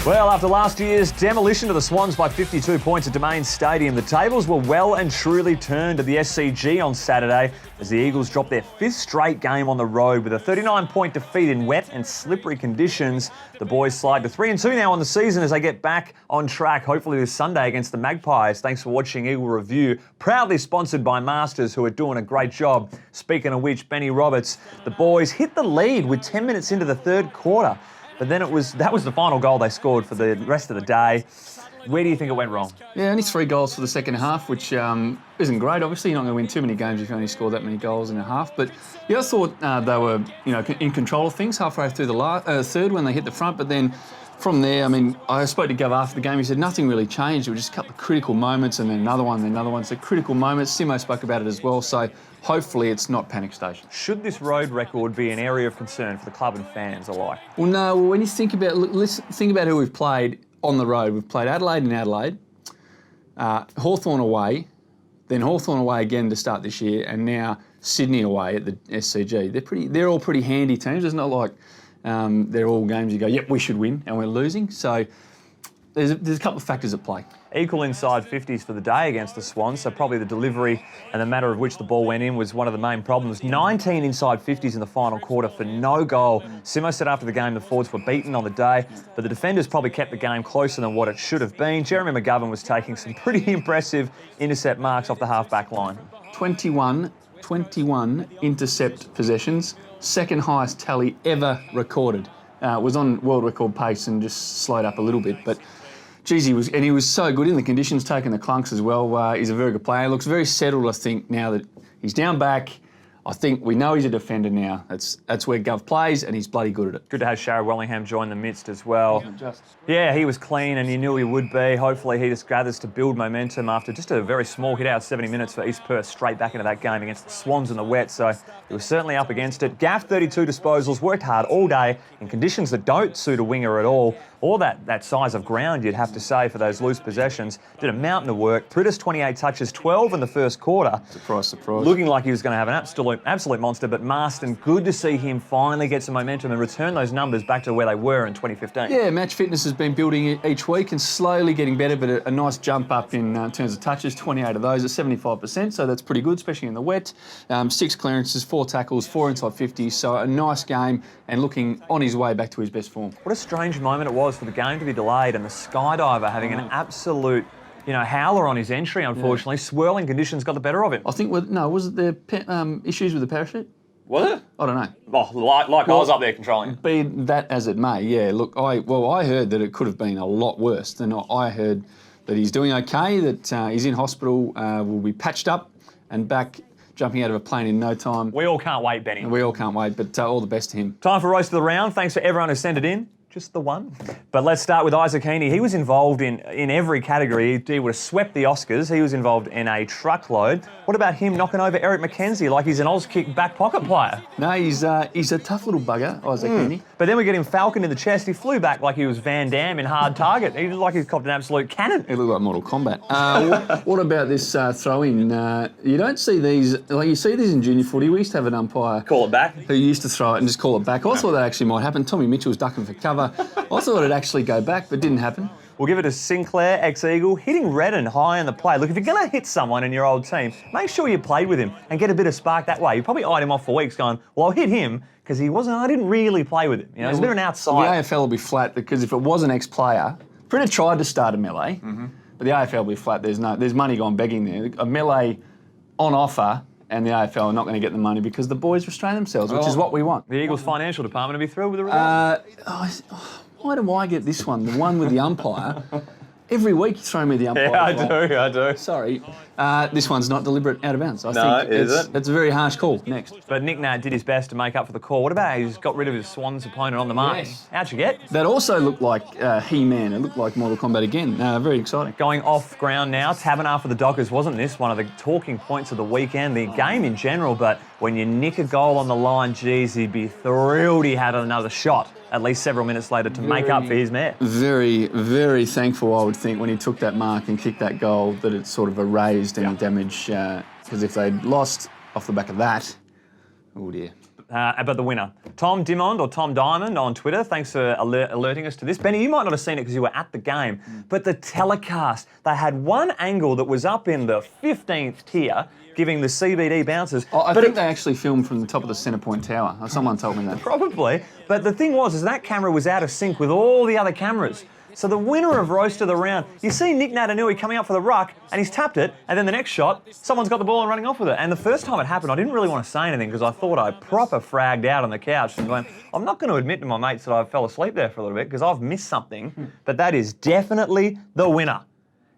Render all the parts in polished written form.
Well, after last year's demolition of the Swans by 52 points at Domain Stadium, the tables were well and truly turned at the SCG on Saturday as the Eagles dropped their fifth straight game on the road with a 39-point defeat in wet and slippery conditions. The boys slide to 3-2 now on the season as they get back on track, hopefully this Sunday against the Magpies. Thanks for watching Eagle Review, proudly sponsored by Masters, who are doing a great job. Speaking of which, Benny Roberts, the boys hit the lead with 10 minutes into the third quarter. But then that was the final goal they scored for the rest of the day. Where do you think it went wrong? Yeah, only 3 goals for the second half, which isn't great. Obviously, you're not going to win too many games if you only score that many goals in a half. But yeah, I thought they were, in control of things halfway through the third when they hit the front. But then from there, I spoke to Gov after the game. He said nothing really changed. It was just a couple of critical moments, and then another one, then another one. So critical moments. Simo spoke about it as well. So hopefully it's not panic station. Should this road record be an area of concern for the club and fans alike? Well, no. When you think about who we've played on the road. We've played Adelaide in Adelaide, Hawthorn away, then Hawthorn away again to start this year, and now Sydney away at the SCG. They're all pretty handy teams. It's not like they're all games you go, yep, we should win, and we're losing. So there's a couple of factors at play. Equal inside 50s for the day against the Swans, so probably the delivery and the manner of which the ball went in was one of the main problems. 19 inside 50s in the final quarter for no goal. Simo said after the game the forwards were beaten on the day, but the defenders probably kept the game closer than what it should have been. Jeremy McGovern was taking some pretty impressive intercept marks off the half-back line. 21 intercept possessions, second highest tally ever recorded. Was on world record pace and just slowed up a little bit, but geez, he was so good in the conditions, taking the clunks as well. He's a very good player. He looks very settled, I think, now that he's down back. I think we know he's a defender now. That's where Gov plays, and he's bloody good at it. Good to have Sharrod Wellingham join the midst as well. Yeah, he was clean, and you knew he would be. Hopefully he just gathers to build momentum after just a very small hit out 70 minutes for East Perth straight back into that game against the Swans in the wet. So he was certainly up against it. Gaff, 32 disposals, worked hard all day in conditions that don't suit a winger at all, or that size of ground, you'd have to say, for those loose possessions. Did a mountain of work. Pritis, 28 touches, 12 in the first quarter. Surprise. Looking like he was going to have an absolute monster, but Marston, good to see him finally get some momentum and return those numbers back to where they were in 2015. Yeah, match fitness has been building each week and slowly getting better, but a nice jump up in terms of touches, 28 of those at 75%, so that's pretty good, especially in the wet. 6 clearances, 4 tackles, 4 inside 50, so a nice game and looking on his way back to his best form. What a strange moment it was for the game to be delayed and the skydiver having an absolute howler on his entry, unfortunately. Yeah. Swirling conditions got the better of him. I think, was it the issues with the parachute? Was it? I don't know. Oh, I was up there controlling it. Be that as it may, yeah. Look, I heard that it could have been a lot worse than I heard that he's doing okay, that he's in hospital, will be patched up and back jumping out of a plane in no time. We all can't wait, Benny. We all can't wait, but all the best to him. Time for Roast of the Round. Thanks for everyone who sent it in. Just the one. But let's start with Isaac Heaney. He was involved in every category. He would have swept the Oscars. He was involved in a truckload. What about him knocking over Eric McKenzie like he's an Auskick back pocket player? No, he's a tough little bugger, Isaac Heaney. But then we get him falconed in the chest. He flew back like he was Van Damme in Hard Target. He looked like he's copped an absolute cannon. He looked like Mortal Kombat. What about this throw-in? You don't see these, you see these in junior footy. We used to have an umpire. Call it back. Who used to throw it and just call it back. I thought that actually might happen. Tommy Mitchell was ducking for cover. I thought it'd actually go back, but didn't happen. We'll give it to Sinclair, ex-Eagle, hitting Redden high in the play. Look, if you're going to hit someone in your old team, make sure you played with him and get a bit of spark that way. You probably eyed him off for weeks going, well, I'll hit him because I didn't really play with him. He's a bit of an outside. The AFL will be flat because if it was an ex-player, Britta tried to start a melee, but the AFL will be flat. There's money gone begging there. A melee on offer, and the AFL are not going to get the money because the boys restrain themselves, which is what we want. The Eagles' financial department will be thrilled with the result. Why do I get this one? The one with the umpire. Every week you throw me the umpire. Yeah, I do. Sorry. This one's not deliberate out of bounds. I think it? It's a very harsh call. Next. But Nick Nat did his best to make up for the call. What about he's got rid of his Swans opponent on the mark? Yes. How'd you get? That also looked like He-Man. It looked like Mortal Kombat again. Very exciting. Going off ground now, Tabernar for the Dockers. Wasn't this one of the talking points of the weekend? The game in general, but when you nick a goal on the line, geez, he'd be thrilled he had another shot at least several minutes later to make up for his mare. Very, very thankful, I would think, when he took that mark and kicked that goal, that it sort of erased any damage. Because if they'd lost off the back of that, oh dear. But the winner, Tom Dimond or Tom Diamond on Twitter, thanks for alerting us to this. Benny, you might not have seen it because you were at the game, but the telecast, they had one angle that was up in the 15th tier, giving the CBD bouncers. Oh, I think they actually filmed from the top of the Centre Point Tower. Someone told me that. Probably, but the thing was, is that camera was out of sync with all the other cameras. So the winner of Roast of the Round, you see Nick Natanui coming up for the ruck, and he's tapped it, and then the next shot, someone's got the ball and running off with it. And the first time it happened, I didn't really want to say anything because I thought I proper fragged out on the couch and going, I'm not going to admit to my mates that I fell asleep there for a little bit because I've missed something, but that is definitely the winner.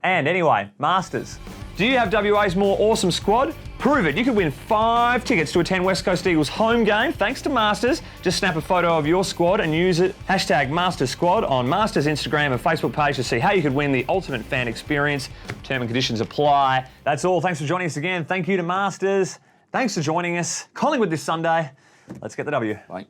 And anyway, Masters, do you have WA's more awesome squad? Prove it. You could win 5 tickets to attend West Coast Eagles home game thanks to Masters. Just snap a photo of your squad and use it. #MastersSquad on Masters Instagram and Facebook page to see how you could win the ultimate fan experience. Term and conditions apply. That's all. Thanks for joining us again. Thank you to Masters. Thanks for joining us. Collingwood this Sunday. Let's get the W. Bye.